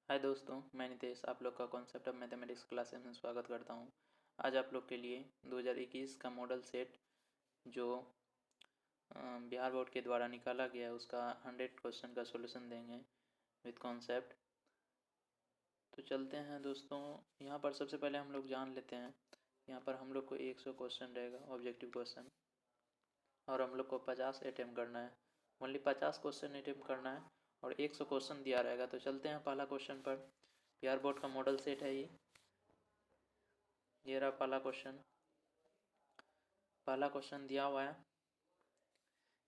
हाय दोस्तों, मैं नितेश आप लोग का कॉन्सेप्ट ऑफ मैथमेटिक्स क्लासेस में स्वागत करता हूँ। आज आप लोग के लिए 2021 का मॉडल सेट जो बिहार बोर्ड के द्वारा निकाला गया है उसका 100 क्वेश्चन का सॉल्यूशन देंगे विद कॉन्सेप्ट। तो चलते हैं दोस्तों। यहाँ पर सबसे पहले हम लोग जान लेते हैं। यहाँ पर हम लोग को 100 क्वेश्चन रहेगा ऑब्जेक्टिव क्वेश्चन, और हम लोग को 50 अटैम्प्ट करना है। ओनली 50 क्वेश्चन अटैम्प्ट करना है और 100 क्वेश्चन दिया रहेगा। तो चलते हैं पहला क्वेश्चन पर। बिहार बोर्ड का मॉडल सेट है ये रहा पहला क्वेश्चन। पहला क्वेश्चन दिया हुआ है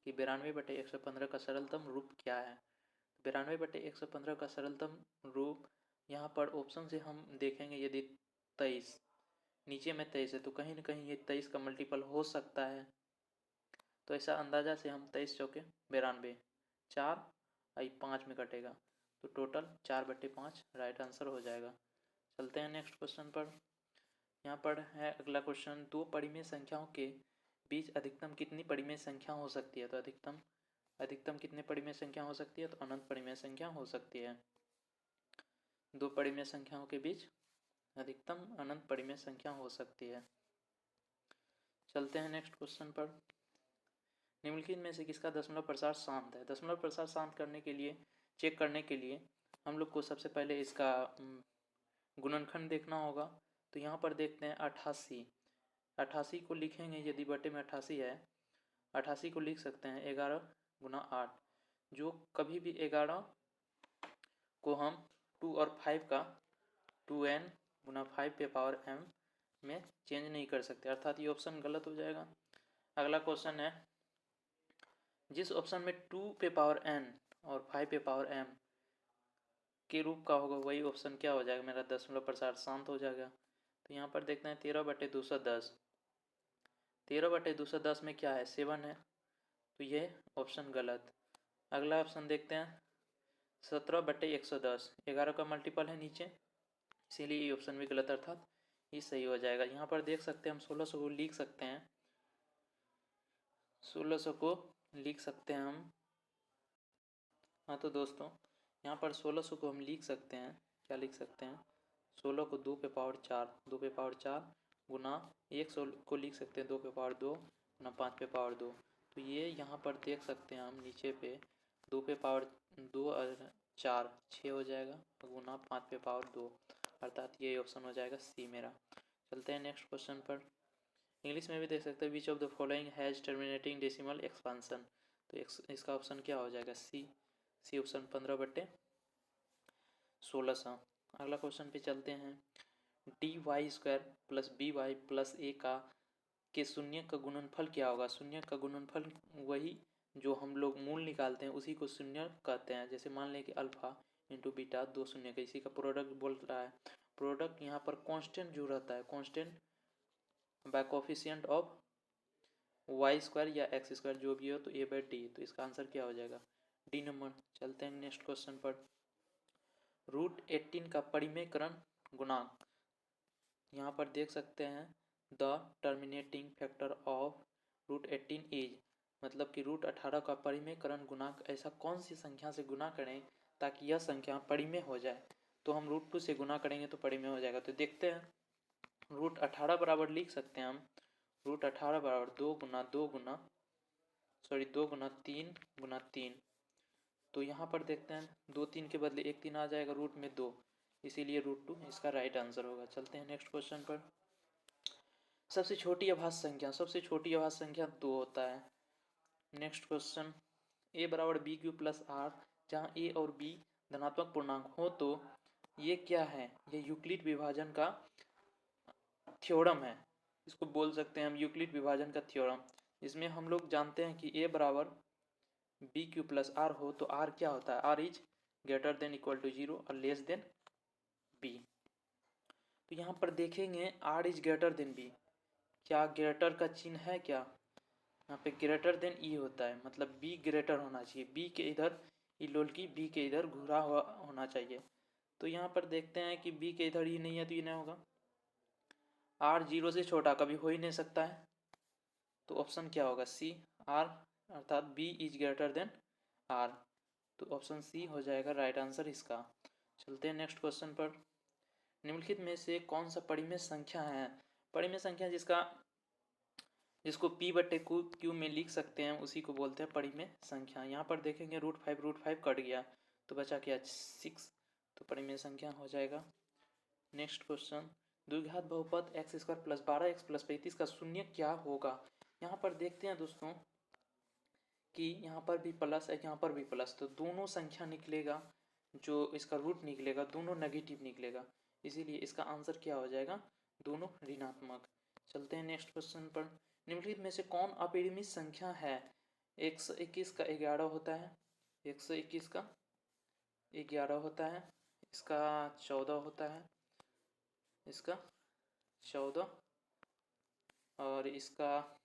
कि 92/115 का सरलतम रूप क्या है। 92/115 का सरलतम रूप यहाँ पर ऑप्शन से हम देखेंगे। यदि 23 नीचे में 23 है तो कहीं ना कहीं ये 23 का मल्टीपल हो सकता है। तो ऐसा अंदाजा से हम 23 चौके 92, 4 आई 5 में कटेगा तो टोटल 4/5 राइट आंसर हो जाएगा। चलते हैं नेक्स्ट क्वेश्चन पर। यहाँ पर है अगला क्वेश्चन, दो परिमेय संख्याओं के बीच अधिकतम कितनी परिमेय संख्या हो सकती है। तो अधिकतम कितने परिमेय संख्या हो सकती है। तो अनंत परिमेय संख्या हो सकती है। दो परिमेय संख्याओं के बीच अधिकतम अनंत परिमेय संख्या हो सकती है। चलते हैं नेक्स्ट क्वेश्चन पर। निम्नलिखित में से किसका दशमलव प्रसार शांत है। दशमलव प्रसार शांत करने के लिए, चेक करने के लिए हम लोग को सबसे पहले इसका गुणनखंड देखना होगा। तो यहाँ पर देखते हैं 88। 88 को लिखेंगे, यदि बटे में 88 है, 88 को लिख सकते हैं 11 गुना 8। जो कभी भी 11 को हम 2 और 5 का 2n गुना 5 पे पावर m में चेंज नहीं कर सकते, अर्थात ये ऑप्शन गलत हो जाएगा। अगला क्वेश्चन है, जिस ऑप्शन में 2 पे पावर n और 5 पे पावर m के रूप का होगा वही ऑप्शन क्या हो जाएगा, मेरा दशमलव प्रसार शांत हो जाएगा। तो यहाँ पर देखते हैं 13/210। 13/210 में क्या है, 7 है, तो ये ऑप्शन गलत। अगला ऑप्शन देखते हैं 17/110। 11 का मल्टीपल है नीचे, इसीलिए ये ऑप्शन भी गलत, अर्थात ये सही हो जाएगा। यहाँ पर देख सकते हैं हम 1600 को लिख सकते हैं, 1600 को लिख सकते हैं हम। हाँ तो दोस्तों यहाँ पर 1600 को हम लिख सकते हैं, क्या लिख सकते हैं, 16 को 2 पे पावर 4, 2 पे पावर 4 गुना 100 को लिख सकते हैं 2 पे पावर 2 गुना 5 पे पावर 2। तो ये यहाँ पर देख सकते हैं हम नीचे पे 2 पे पावर 2 और 4 6 हो जाएगा गुना 5 पे पावर 2, अर्थात ये ऑप्शन हो जाएगा सी मेरा। चलते हैं नेक्स्ट क्वेश्चन पर। इंग्लिश में भी देख सकते हैं, which of the following has terminating decimal expansion. तो इसका ऑप्शन क्या हो जाएगा, सी ऑप्शन 15/1600। अगला क्वेश्चन पे चलते हैं, dy² plus by plus a के शून्य का गुणनफल क्या होगा। शून्य का गुणनफल वही जो हम लोग मूल निकालते हैं उसी को शून्य कहते हैं। जैसे मान लें कि अल्फा इंटू बीटा दो शून्य का, इसी का प्रोडक्ट बोल रहा है। प्रोडक्ट यहाँ पर कांस्टेंट जो रहता है, constant bye coefficient of y² या x² जो भी हो, तो a/d। तो इसका आंसर क्या हो जाएगा, डी नंबर। चलते हैं नेक्स्ट क्वेश्चन पर। √18 का परिमेयकरण गुणांक, यहाँ पर देख सकते हैं the terminating factor of √18 is, मतलब कि √18 का परिमेयकरण गुणांक ऐसा कौन सी संख्या से गुना करें ताकि यह संख्या परिमेय हो जाए। तो हम √2 से गुना करेंगे तो परिमेय हो जाएगा। तो देखते हैं, √18 बराबर लिख सकते हैं हम, √18 बराबर 2 गुना 3 गुना 3। तो यहाँ पर देखते हैं 2 3 के बदले 1 3 आ जाएगा, रूट में 2, इसीलिए √2 इसका राइट आंसर होगा। चलते हैं नेक्स्ट क्वेश्चन पर। सबसे छोटी अभाज्य संख्या 2 होता है। नेक्स्ट क्वेश्चन, a बराबर BQ प्लस R, जहाँ a और b धनात्मक पूर्णांक हो तो ये क्या है, ये यूक्लिड विभाजन का थ्योरम है। इसको बोल सकते हैं हम यूक्लिड विभाजन का थ्योरम, जिसमें हम लोग जानते हैं कि a बराबर BQ प्लस R हो तो R क्या होता है, R is greater than equal to 0 और लेस देन B। तो यहाँ पर देखेंगे R is greater then B, क्या ग्रेटर का चिन्ह है क्या, यहाँ पे ग्रेटर देन E होता है, मतलब B ग्रेटर होना चाहिए, B के इधर ई लोलकी B के इधर घुरा हुआ होना चाहिए। तो यहाँ पर देखते हैं कि B के इधर ही नहीं है तो ये नहीं होगा, R 0 से छोटा कभी हो ही नहीं सकता है, तो ऑप्शन क्या होगा, सी R, अर्थात B is greater then R। तो ऑप्शन सी हो जाएगा राइट आंसर इसका। चलते हैं नेक्स्ट क्वेश्चन पर। निम्नलिखित में से कौन सा परिमेय संख्या है? परिमेय संख्या जिसको p बटे क्यू में लिख सकते हैं उसी को बोलते हैं परिमेय संख्या। यहाँ पर देखेंगे √5 कट गया तो बचा क्या 6, तो परिमेय संख्या हो जाएगा। नेक्स्ट क्वेश्चन, द्विघात बहुपद x² + 12x + 35 का शून्य क्या होगा? यहाँ पर देखते हैं दोस्तों कि यहाँ पर भी प्लस है, यहाँ पर भी प्लस, तो दोनों संख्या निकलेगा, जो इसका रूट निकलेगा दोनों नेगेटिव निकलेगा, इसीलिए इसका आंसर क्या हो जाएगा, दोनों ऋणात्मक। चलते हैं नेक्स्ट क्वेश्चन पर। निम्नलिखित में से कौन अपरिमित संख्या है? 121 का 11 होता है, 121 का 11 होता है, इसका 14 होता है, इसका 14, और इसका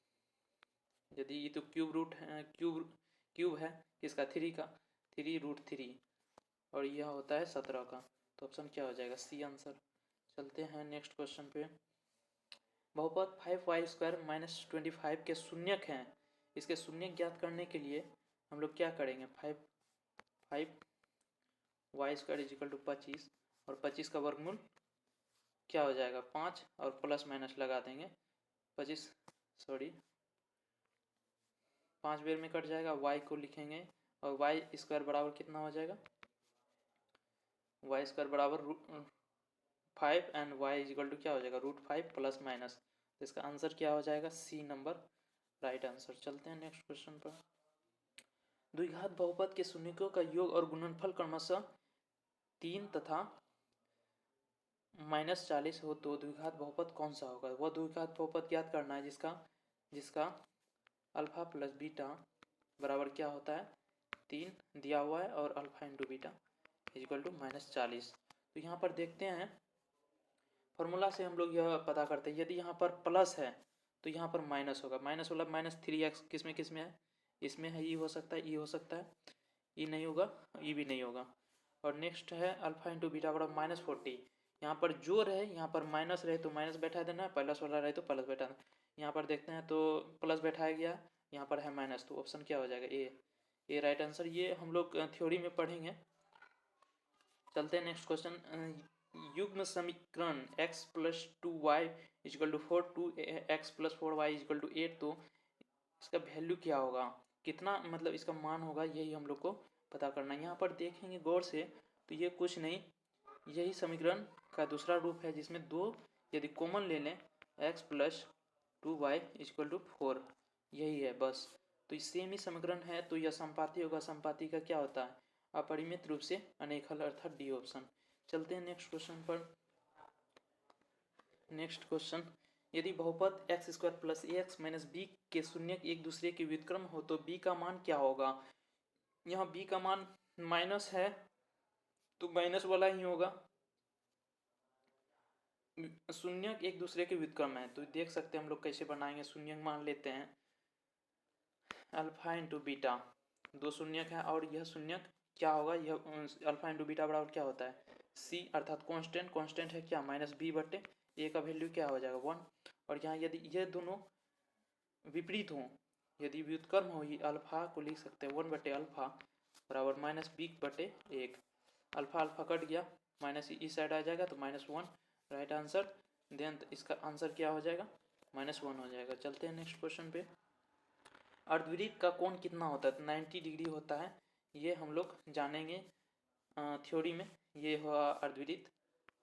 यदि ये तो क्यूब है किसका 3 का, 3√3, और यह होता है 17 का, तो ऑप्शन क्या हो जाएगा, सी आंसर। चलते हैं नेक्स्ट क्वेश्चन पे। बहुपद 5y² - 25 के शून्यक हैं, इसके शून्यक ज्ञात करने के लिए हम लोग क्या करेंगे, 5y² = 25 और 25 का वर्गमूल क्या हो जाएगा 5, और प्लस माइनस लगा देंगे, 5 बेर में कट जाएगा, y को लिखेंगे और y² बराबर कितना हो जाएगा, y² बराबर 5 एंड y = क्या हो जाएगा √5 प्लस माइनस, तो इसका आंसर क्या हो जाएगा, सी नंबर राइट आंसर। चलते हैं नेक्स्ट क्वेश्चन पर। द्विघात बहुपद के शून्यकों का योग और गुणनफल क्रमशः 3 तथा -40 हो तो द्विघात बहुपद कौन सा होगा? वह द्विघात बहुपद ज्ञात करना है जिसका अल्फा प्लस बीटा बराबर क्या होता है 3 दिया हुआ है, और अल्फा इंटू बीटा = -40। तो यहाँ पर देखते हैं फॉर्मूला से हम लोग यह पता करते हैं, यदि यहाँ पर प्लस है तो यहाँ पर माइनस होगा, माइनस वाला -3x किस में है, इसमें है, ई हो सकता है, ई हो सकता है, ई नहीं होगा, ई भी नहीं होगा। और नेक्स्ट है अल्फा इंटू बीटा बराबर -40, यहाँ पर जो रहे यहाँ पर माइनस रहे तो माइनस बैठा देना, प्लस वाला रहे तो प्लस बैठा देना। यहाँ पर देखते हैं तो प्लस बैठाया गया, यहाँ पर है माइनस, तो ऑप्शन क्या हो जाएगा, ए राइट आंसर। ये हम लोग थ्योरी में पढ़ेंगे। चलते हैं नेक्स्ट क्वेश्चन। युग्म समीकरण x + 2y = 4, 2x + 4y = 8, तो इसका वैल्यू क्या होगा, कितना मतलब इसका मान होगा, यही हम लोग को पता करना है। यहाँ पर देखेंगे गौर से तो ये कुछ नहीं, यही समीकरण का दूसरा रूप है, जिसमें दो यदि कॉमन ले लें x + 2y = 4, यही है बस। तो सेम ही समीकरण है, तो यह संपाती होगा, संपाती का क्या होता है, अपरिमित रूप से अनेकल, अर्थात डी ऑप्शन। चलते हैं नेक्स्ट क्वेश्चन पर। नेक्स्ट क्वेश्चन, यदि बहुपद x² + ax - b के शून्यक एक दूसरे के व्युत्क्रम हो तो b का मान क्या होगा? यहाँ b का मान माइनस है तो माइनस वाला ही होगा, शून्यक एक दूसरे के व्युत्क्रम है, तो देख सकते हैं हम लोग कैसे बनाएंगे। शून्यक मान लेते हैं अल्फा इंटू बीटा, दो शून्यक है, और यह शून्यक क्या होगा, यह अल्फा इंटू बीटा बराबर क्या होता है, सी, अर्थात कांस्टेंट है क्या -b/a, का वैल्यू क्या हो जाएगा 1, और यहाँ यदि ये दोनों विपरीत हों, यदि व्युत्क्रम हो, ये अल्फा को लिख सकते हैं 1/α बराबर -b/1, अल्फा कट गया, माइनस इस साइड आ जाएगा तो -1 राइट आंसर। देन इसका आंसर क्या हो जाएगा, -1 हो जाएगा। चलते हैं नेक्स्ट क्वेश्चन पे। अर्धवृत्त का कोण कितना होता है? 90 डिग्री होता है, ये हम लोग जानेंगे थ्योरी में। ये हुआ अर्धवृत्त,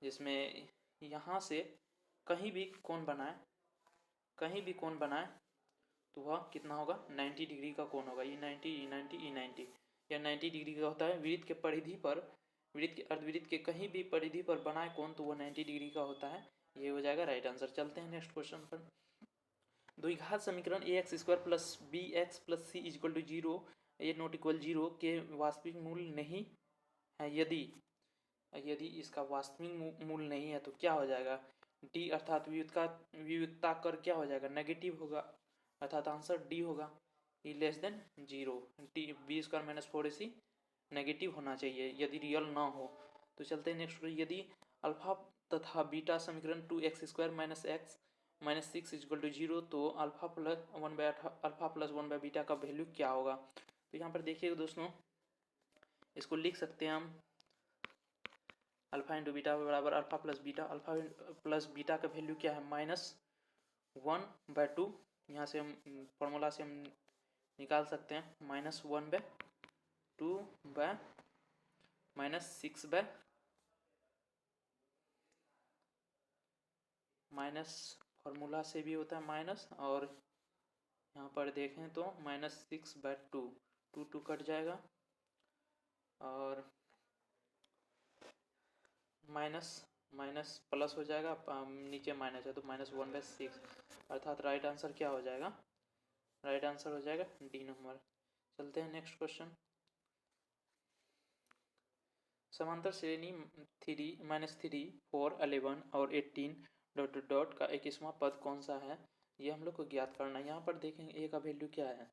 जिसमें यहाँ से कहीं भी कोण बनाए तो वह कितना होगा, 90 डिग्री का कोण होगा। E90 E90 E90, यह 90 डिग्री का होता है। वृत्त के परिधि पर, अर्धवृत्त के कहीं भी परिधि पर बनाए कोण तो वह 90 डिग्री का होता है, ये हो जाएगा राइट आंसर। चलते हैं नेक्स्ट क्वेश्चन पर। द्विघात समीकरण ax² + bx + c = 0, a ≠ 0 के वास्तविक मूल नहीं है, यदि इसका वास्तविक मूल नहीं है तो क्या हो जाएगा, डी, अर्थात वियुक्ता कर क्या हो जाएगा, नेगेटिव होगा, अर्थात आंसर डी होगा, ई <0, डी b² - 4ac नेगेटिव होना चाहिए यदि रियल ना हो। तो चलते हैं नेक्स्ट। यदि अल्फा तथा बीटा समीकरण 2x² - x - 6 = 0 तो अल्फा प्लस 1/बीटा का वैल्यू क्या होगा? तो यहाँ पर देखिए दोस्तों, इसको लिख सकते हैं हम अल्फा इंटू बीटा बराबर alpha plus beta. Alpha plus beta का वैल्यू क्या है? -1/2। यहाँ से हम फॉर्मूला से हम निकाल सकते हैं -1/2 बाय -6 माइनस, फार्मूला से भी होता है माइनस, और यहाँ पर देखें तो -6/2, 2 कट जाएगा और माइनस माइनस प्लस हो जाएगा, नीचे माइनस है तो -1/6, अर्थात राइट आंसर क्या हो जाएगा? राइट आंसर हो जाएगा डी नंबर। चलते हैं नेक्स्ट क्वेश्चन। समांतर श्रेणी 3, -3, 4, 11 और 18 ... का 21वां पद कौन सा है? ये हम लोग को ज्ञात करना है। यहाँ पर देखेंगे ए का वैल्यू क्या है?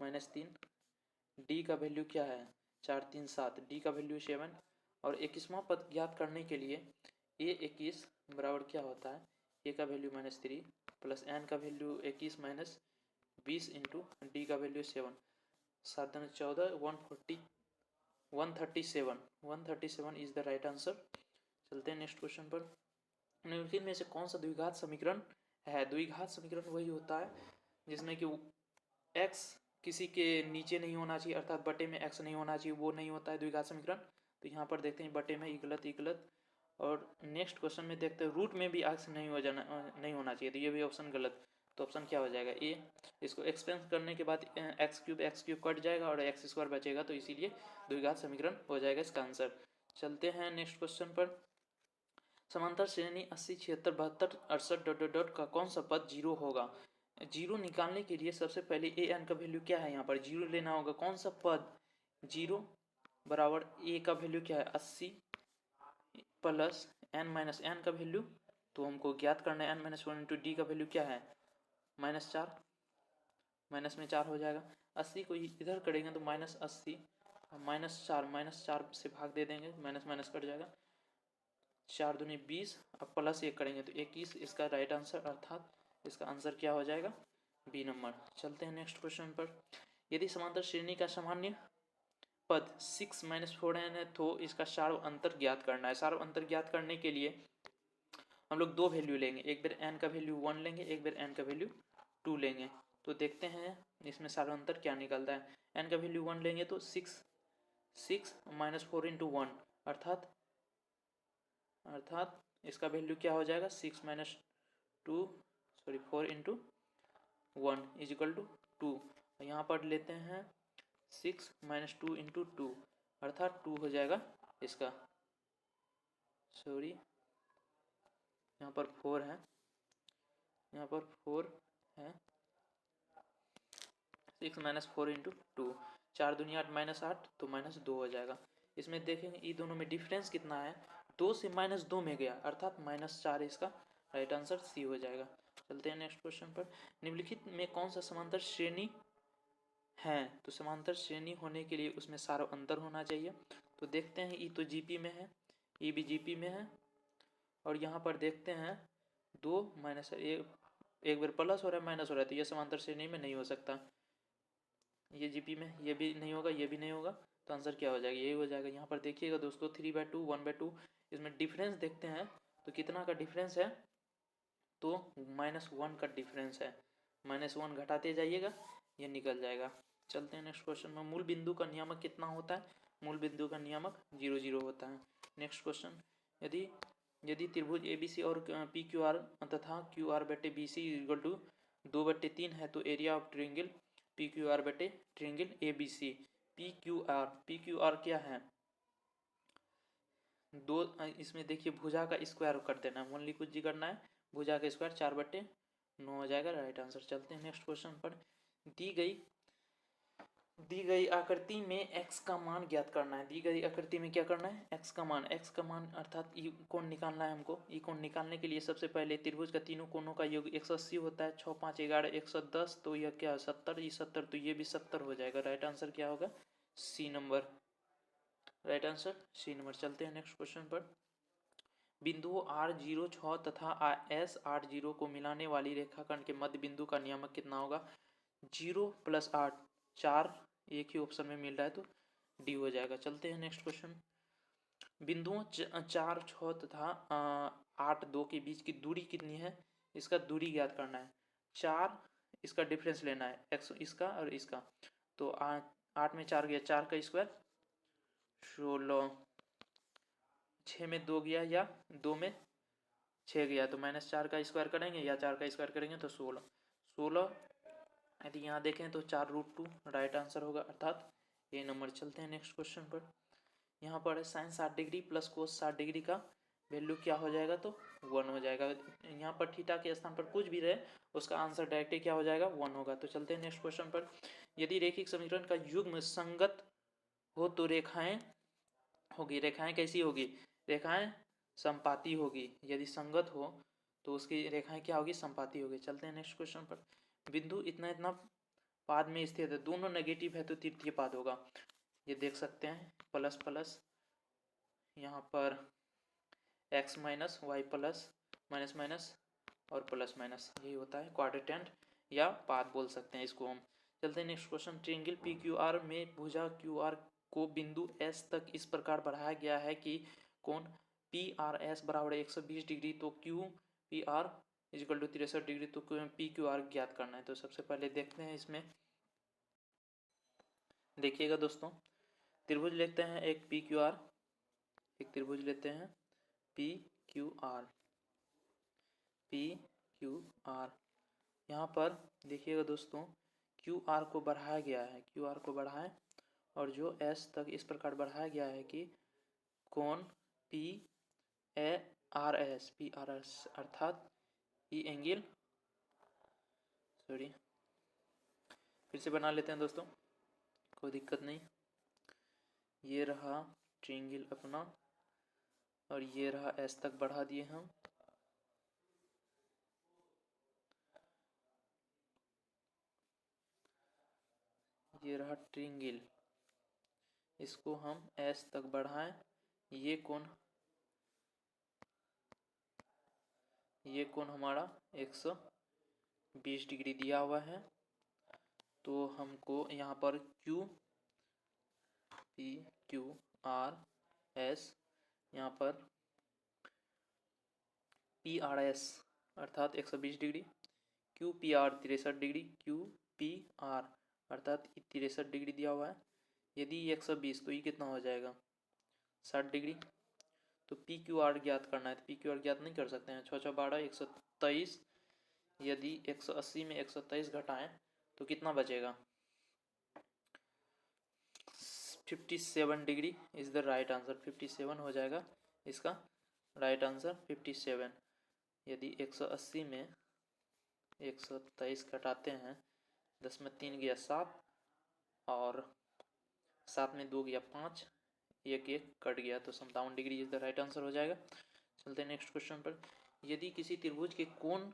-3, डी का वैल्यू क्या है? 4, 3, 7, डी का वैल्यू 7, और 21वां पद ज्ञात करने के लिए ए 21 बराबर क्या होता है? ए का वैल्यू -3 प्लस एन का वैल्यू 21 माइनस 20 इंटू डी का वैल्यू 7, 7 दूनी 14, 137 इज द राइट आंसर। चलते हैं नेक्स्ट क्वेश्चन पर। निम्नलिखित में से कौन सा द्विघात समीकरण है? द्विघात समीकरण वही होता है जिसमें कि x किसी के नीचे नहीं होना चाहिए, अर्थात बटे में x नहीं होना चाहिए, वो नहीं होता है द्विघात समीकरण। तो यहाँ पर देखते हैं बटे में ई गलत। और नेक्स्ट क्वेश्चन में देखते हैं रूट में भी x नहीं होना चाहिए, तो ये भी ऑप्शन गलत। तो ऑप्शन क्या हो जाएगा? ए। इसको एक्सपेंस करने के बाद x³ कट जाएगा और x² बचेगा, तो इसीलिए द्विघात समीकरण हो जाएगा इसका आंसर। चलते हैं नेक्स्ट क्वेश्चन पर। समांतर श्रेणी 80, 76, 72, 68 का कौन सा पद जीरो होगा? जीरो निकालने के लिए सबसे पहले ए एन का वैल्यू क्या है? यहाँ पर जीरो लेना होगा। कौन सा पद जीरो बराबर ए का वैल्यू क्या है? 80 प्लस एन माइनस एन का वैल्यू, तो हमको ज्ञात करना है n-1 इंटू डी का वैल्यू क्या है? -4, माइनस में 4 हो जाएगा। 80 को इधर करेंगे तो -80, -4 से भाग दे देंगे, माइनस माइनस कट जाएगा, 4 दूनी 20, अब प्लस 1 करेंगे तो 21 इसका राइट आंसर, अर्थात इसका आंसर क्या हो जाएगा? B number. चलते हैं नेक्स्ट क्वेश्चन पर। यदि समांतर श्रेणी का सामान्य पद 6 - 4n है तो इसका सार्व अंतर ज्ञात करना है। सार्व अंतर ज्ञात करने के लिए हम लोग दो वैल्यू लेंगे, एक बार n का वैल्यू 1 लेंगे, एक बार n का वैल्यू 2 लेंगे। तो देखते हैं इसमें सार्व अंतर क्या निकलता है। n का वैल्यू 1 लेंगे तो 6 -4 इंटू 1, अर्थात इसका वैल्यू क्या हो जाएगा? 4 इंटू 1 इज इक्वल टू 2। यहाँ पर लेते हैं 6 - 2 इंटू 2, अर्थात 2 हो जाएगा इसका। यहाँ पर 4 है, यहाँ पर 4 है। 6 - 4 इंटू 2, 4 दूनी 8 -8, तो -2 हो जाएगा। इसमें देखेंगे ये दोनों में डिफरेंस कितना है? 2 से -2 में गया, अर्थात -4 इसका राइट आंसर सी हो जाएगा। चलते हैं नेक्स्ट क्वेश्चन पर। निम्नलिखित में कौन सा समांतर श्रेणी है? तो समांतर श्रेणी होने के लिए उसमें सारा अंतर होना चाहिए। तो देखते हैं, ई तो जीपी में है, ई भी जीपी में है, और यहाँ पर देखते हैं 2 माइनस एक बार प्लस हो रहा है, माइनस हो रहा है, तो ये समांतर श्रेणी में नहीं हो सकता। ये जीपी में ये भी नहीं होगा, ये भी नहीं होगा, तो आंसर क्या हो जाएगा? यही हो जाएगा। यहाँ पर देखिएगा दोस्तों 3/2, 1/2, इसमें डिफरेंस देखते हैं तो कितना का डिफरेंस है? तो -1 का डिफरेंस है। -1 घटाते जाइएगा, ये निकल जाएगा। चलते हैं नेक्स्ट क्वेश्चन में। मूल बिंदु का नियामक कितना होता है? मूल बिंदु का नियामक 0, 0 होता है। Next question. यदि त्रिभुज ABC और PQR तथा QR/BC = 2/3 है तो एरिया ऑफ ट्रायंगल PQR/ट्रायंगल ABC। PQR क्या है? दो, इसमें देखिए भुजा का स्क्वायर कर देना है, ओनली कुछ जी करना है, भुजा का स्क्वायर 4/9 हो जाएगा राइट आंसर। चलते हैं नेक्स्ट क्वेश्चन पर। दी गई आकृति में x का मान ज्ञात करना है। दी गई आकृति में क्या करना है? x का मान अर्थात ई कोण निकालना है हमको। ई कोण निकालने के लिए सबसे पहले त्रिभुज का तीनों कोणों का योग 180 होता है, 6, 5, 11, 110, तो यह क्या है? 70, ये 70, तो ये भी 70 हो जाएगा। राइट आंसर क्या होगा? C number. Right answer C number. चलते हैं नेक्स्ट क्वेश्चन पर। बिंदुओं R0, 6 तथा S 8, 0 को मिलाने वाली रेखाखंड के मध्य बिंदु का नियामक कितना होगा? 0 + 8, 4 एक ही ऑप्शन में मिल रहा है तो डी हो जाएगा। चलते हैं नेक्स्ट क्वेश्चन। बिंदुओं 4, 6 तथा 8, 2 के बीच की दूरी कितनी है, इसका दूरी ज्ञात करना है। 4 इसका डिफरेंस लेना है, x इसका और इसका। तो 8 में 4 गया, 4 का स्क्वायर 16, 6 में 2 गया या 2 में 6 गया, तो -4 का स्क्वायर करेंगे या 4 का स्क्वायर करेंगे तो 16। 16 यदि यहाँ देखें तो 4√2 राइट आंसर होगा, अर्थात ये नंबर। चलते हैं नेक्स्ट क्वेश्चन पर। यहाँ पर है sine 60 degree plus cos 60 degree का वैल्यू क्या हो जाएगा, तो 1 हो जाएगा। यहाँ पर थीटा के स्थान पर कुछ भी रहे उसका आंसर डायरेक्टली क्या हो जाएगा, 1 होगा। तो चलते हैं नेक्स्ट क्वेश्चन पर। यदि रैखिक समीकरण का युग्म संगत हो तो रेखाएं होगी, रेखाएं कैसी होगी, रेखाएं संपाती होगी। यदि संगत हो तो उसकी रेखाएं क्या होगी, संपाती होगी। चलते हैं नेक्स्ट क्वेश्चन पर। बिंदु इतना इतना पाद में स्थित है, दोनों नेगेटिव है तो तृतीय पाद होगा। ये देख सकते हैं प्लस प्लस, यहाँ पर x minus y plus minus minus और प्लस माइनस, यही होता है क्वाड्रेंट या पाद बोल सकते हैं इसको हम। चलते हैं नेक्स्ट क्वेश्चन। ट्रायंगल PQR में भुजा QR को बिंदु S तक इस प्रकार बढ़ाया गया है कि कोण PRS बराबर 120 डिग्री, तो QPR इक्वल टू 63 डिग्री, तो PQR ज्ञात करना है। तो सबसे पहले देखते हैं इसमें, देखिएगा दोस्तों, त्रिभुज लेते हैं एक PQR, एक त्रिभुज लेते हैं PQR। यहाँ पर देखिएगा दोस्तों, QR को बढ़ाया गया है, QR को बढ़ाएं और जो S तक इस प्रकार बढ़ाया गया है कि कोण PRS अर्थात ये एंगल, सॉरी फिर से बना लेते हैं दोस्तों, कोई दिक्कत नहीं। ये रहा ट्रायंगल अपना और ये रहा S तक बढ़ा दिए हम। ये रहा ट्रायंगल, इसको हम S तक बढ़ाएं। ये कोण हमारा 120 डिग्री दिया हुआ है। तो हमको यहाँ पर PQRS, यहाँ पर PRS अर्थात 120 डिग्री, QPR 63 डिग्री, QPR अर्थात 63 डिग्री दिया हुआ है। यदि 120 तो ये कितना हो जाएगा, 60 डिग्री। तो PQR ज्ञात करना है, तो PQR ज्ञात नहीं कर सकते हैं, 6 6 12 123। यदि 180 में 123 घटाएं तो कितना बचेगा, 57 degree is the right answer. 57 हो जाएगा इसका राइट आंसर, 57। यदि 180 में 123 घटाते हैं, 10 में 3 गया 7 और 7 में 2 गया 5, एक कट गया, तो 57 degree is the right answer हो जाएगा। चलते हैं नेक्स्ट क्वेश्चन पर। यदि किसी त्रिभुज के कोण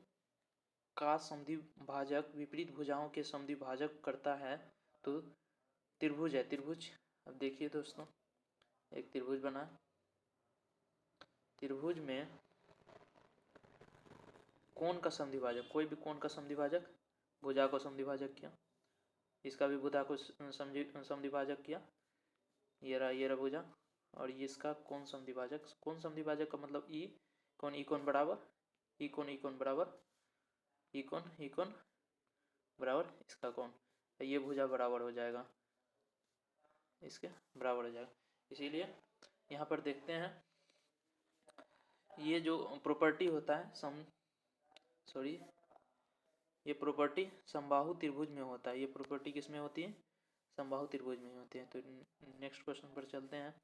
का समद्विभाजक विपरीत भुजाओं के समद्विभाजक करता है तो त्रिभुज है, त्रिभुज। अब देखिए दोस्तों, एक त्रिभुज बना, त्रिभुज में कोण का समद्विभाजक, कोई भी कोण का समद्विभाजक, भुजा को समद्विभाजक किया, इसका भी भुजा को समद्विभाजक किया, ये रहा भुजा, और ये इसका कोण समद्विभाजक। कोण समद्विभाजक का मतलब ई कोण बराबर ई कोण बराबर ई कोण बराबर इसका कोण, ये भुजा बराबर हो जाएगा, इसके बराबर हो जाएगा। इसीलिए यहाँ पर देखते हैं, ये जो प्रॉपर्टी होता है ये प्रॉपर्टी समबाहु त्रिभुज में होता है। ये प्रॉपर्टी किस में होती है, समबाहु त्रिभुज में होती है। तो नेक्स्ट क्वेश्चन पर चलते हैं।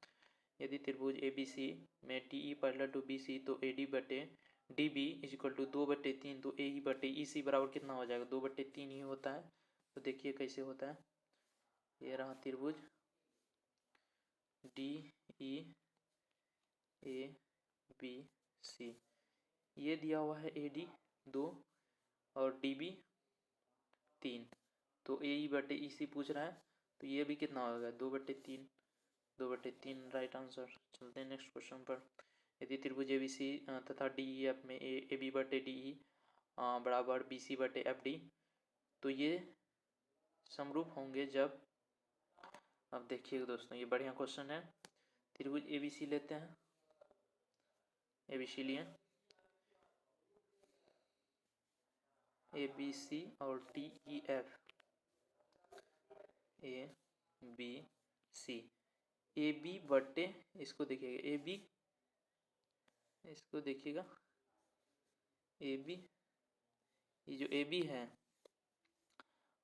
यदि त्रिभुज ABC में DE पैरेलल टू BC तो AD बटे DB इज इक्वल टू 2/3, तो AE बटे EC बराबर कितना हो जाएगा, 2/3 ही होता है। तो देखिए कैसे होता है। ये रहा त्रिभुज DEABC, ये दिया हुआ है AD 2 और DB 3, तो AE बटे EC पूछ रहा है, तो ये भी कितना होगा, 2/3, 2/3 राइट आंसर। चलते हैं नेक्स्ट क्वेश्चन पर। यदि त्रिभुज ABC तथा DEF में AB बटे DE बराबर BC बटे FD, तो ये समरूप होंगे जब, अब देखिए दोस्तों ये बढ़िया क्वेश्चन है, त्रिभुज ABC लेते हैं, ABC लिए ABC और DEF, ABC, AB बटे इसको देखिएगा AB, इसको देखिएगा AB, ये जो AB है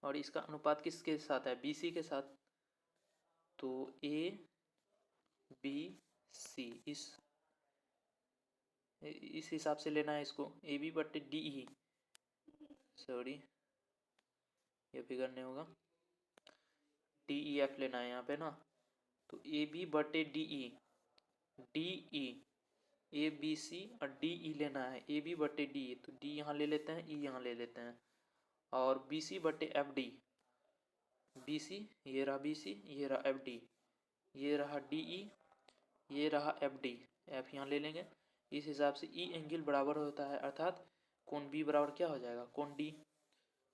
और इसका अनुपात किसके साथ है, BC के साथ, तो ABC इस हिसाब से लेना है इसको, AB बटे DE, सॉरी ये फिगर नहीं होगा, DEF लेना है यहाँ पे ना, तो AB बटे DE ABC और DE लेना है, AB बटे DE, तो D यहाँ ले लेते हैं, E यहाँ ले लेते हैं, और BC बटे FD, BC ये रहा BC, ये रहा FD, ये रहा DE, ये रहा FD, F यहाँ ले लेंगे। इस हिसाब से E एंगल बराबर होता है, अर्थात कोण B बराबर क्या हो जाएगा, कोण D,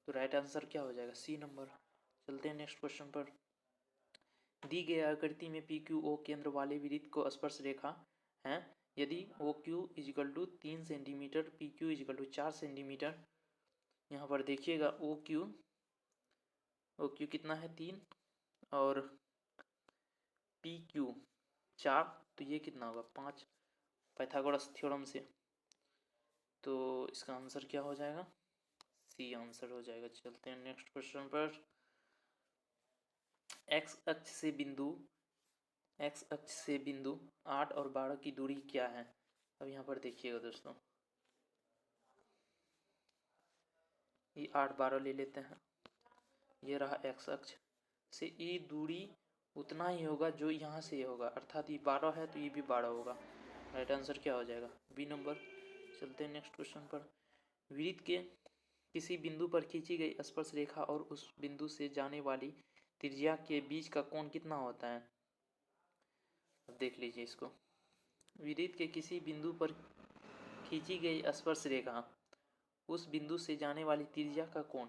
तो राइट आंसर क्या हो जाएगा, C नंबर। चलते हैं नेक्स्ट क्वेश्चन पर। दी गई आकृति में PQO केंद्र वाले वृत्त को स्पर्श रेखा है, यदि OQ is equal to 3 centimetre, PQ is equal to 4 centimetre, यहाँ पर देखिएगा OQ कितना है 3 और PQ 4, तो ये कितना होगा 5 पाइथागोरस थ्योरम से, तो इसका आंसर क्या हो जाएगा, C आंसर हो जाएगा। चलते हैं नेक्स्ट क्वेश्चन पर। एक्स अक्ष से बिंदु 8 और 12 की दूरी क्या है। अब यहाँ पर देखिएगा दोस्तों, ये 8 12 ले लेते हैं, ये रहा एक्स अक्ष से, ये दूरी उतना ही होगा जो यहाँ से होगा, अर्थात ये 12 है तो ये भी 12 होगा, राइट आंसर क्या हो जाएगा, बी नंबर। चलते हैं नेक्स्ट क्वेश्चन पर। वृत्त के किसी बिंदु पर खींची गई स्पर्श रेखा और उस बिंदु से जाने वाली त्रिज्या के बीच का कोण कितना होता है। देख लीजिए इसको, वृत्त के किसी बिंदु पर खींची गई स्पर्श रेखा, उस बिंदु से जाने वाली त्रिज्या का कोण,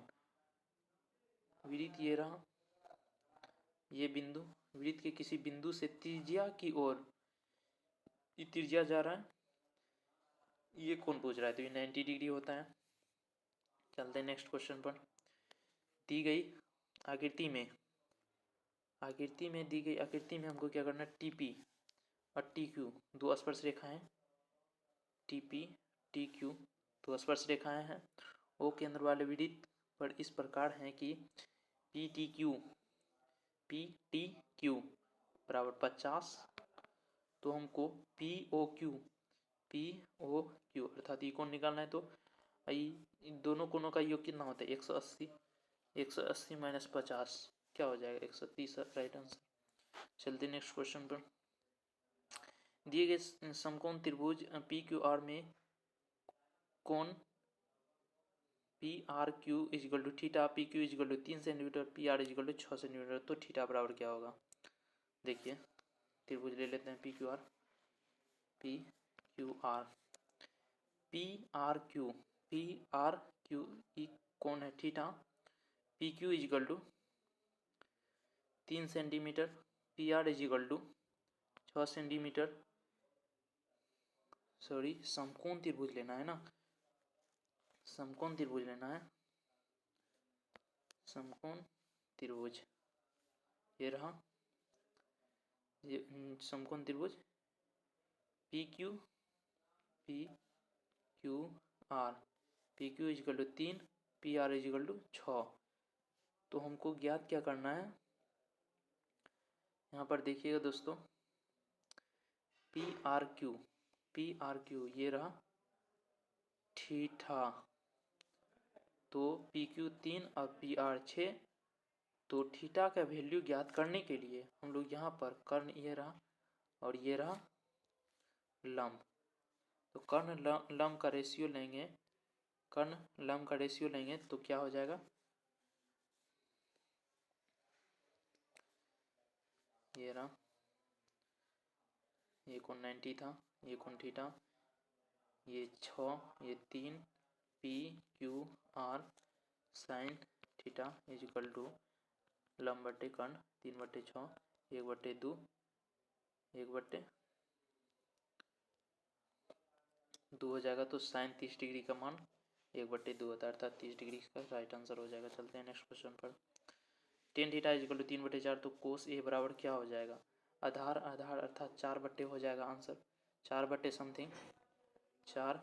वृत्त ये रहा, ये बिंदु, वृत्त के किसी बिंदु से त्रिज्या की ओर ये त्रिज्या जा रहा है, ये कोण पूछ रहा है, तो ये 90 डिग्री होता है। चलते हैं नेक्स्ट क्वेश्चन पर। दी गई आकृति में हमको क्या करना है, TP और TQ दो स्पर्श रेखाएं, TP TQ दो स्पर्श रेखाएं हैं, वो केंद्र वाले वृत्त पर इस प्रकार हैं कि PTQ बराबर 50, तो हमको POQ अर्थात ये कोण निकालना है, तो इन दोनों कोणों का योग कितना होता है 180 माइनस 50 क्या हो जाएगा 130, राइट आंसर। चलते नेक्स्ट क्वेश्चन पर। दिए गए समकोण त्रिभुज PQR में कोण PRQ is equal to theta, PQ is equal to 3 centimetre, PR is equal to 6 centimetre, तो थीटा बराबर क्या होगा। देखिए त्रिभुज ले लेते हैं PQR PRQ कौन है theta, PQ is equal to 3 centimetre, PR is equal to 6 centimetre, sorry समकोण त्रिभुज लेना है ना, समकोण त्रिभुज लेना है, समकोण त्रिभुज ये रहा, ये समकोण त्रिभुज PQR, PQ is equal to 3, PR is equal to 6, तो हमको ज्ञात क्या करना है, यहाँ पर देखिएगा दोस्तों PRQ ये रहा थीटा, तो PQ 3 और PR 6, तो थीटा का वैल्यू ज्ञात करने के लिए हम लोग यहाँ पर कर्ण ये रहा और ये रहा लंब, तो कर्ण लंब का रेशियो लेंगे, कर्ण लंब का रेशियो लेंगे तो क्या हो जाएगा, ये रहा, ये कोण 90 था, ये कोण थीटा, ये 6, ये 3, PQR sine theta is equal to लंब बटे कर्ण 3/6 1/2 1/2 हो जाएगा, तो साइन 30 डिग्री का मान 1/2 होता है, अर्थात 30 डिग्री का राइट आंसर हो जाएगा। चलते हैं नेक्स्ट क्वेश्चन पर। टेन थीटा इजिकल टू 3/4, तो कोस ए बराबर क्या हो जाएगा? आधार आधार अर्थात 4/, हो जाएगा आंसर, 4/, समथिंग 4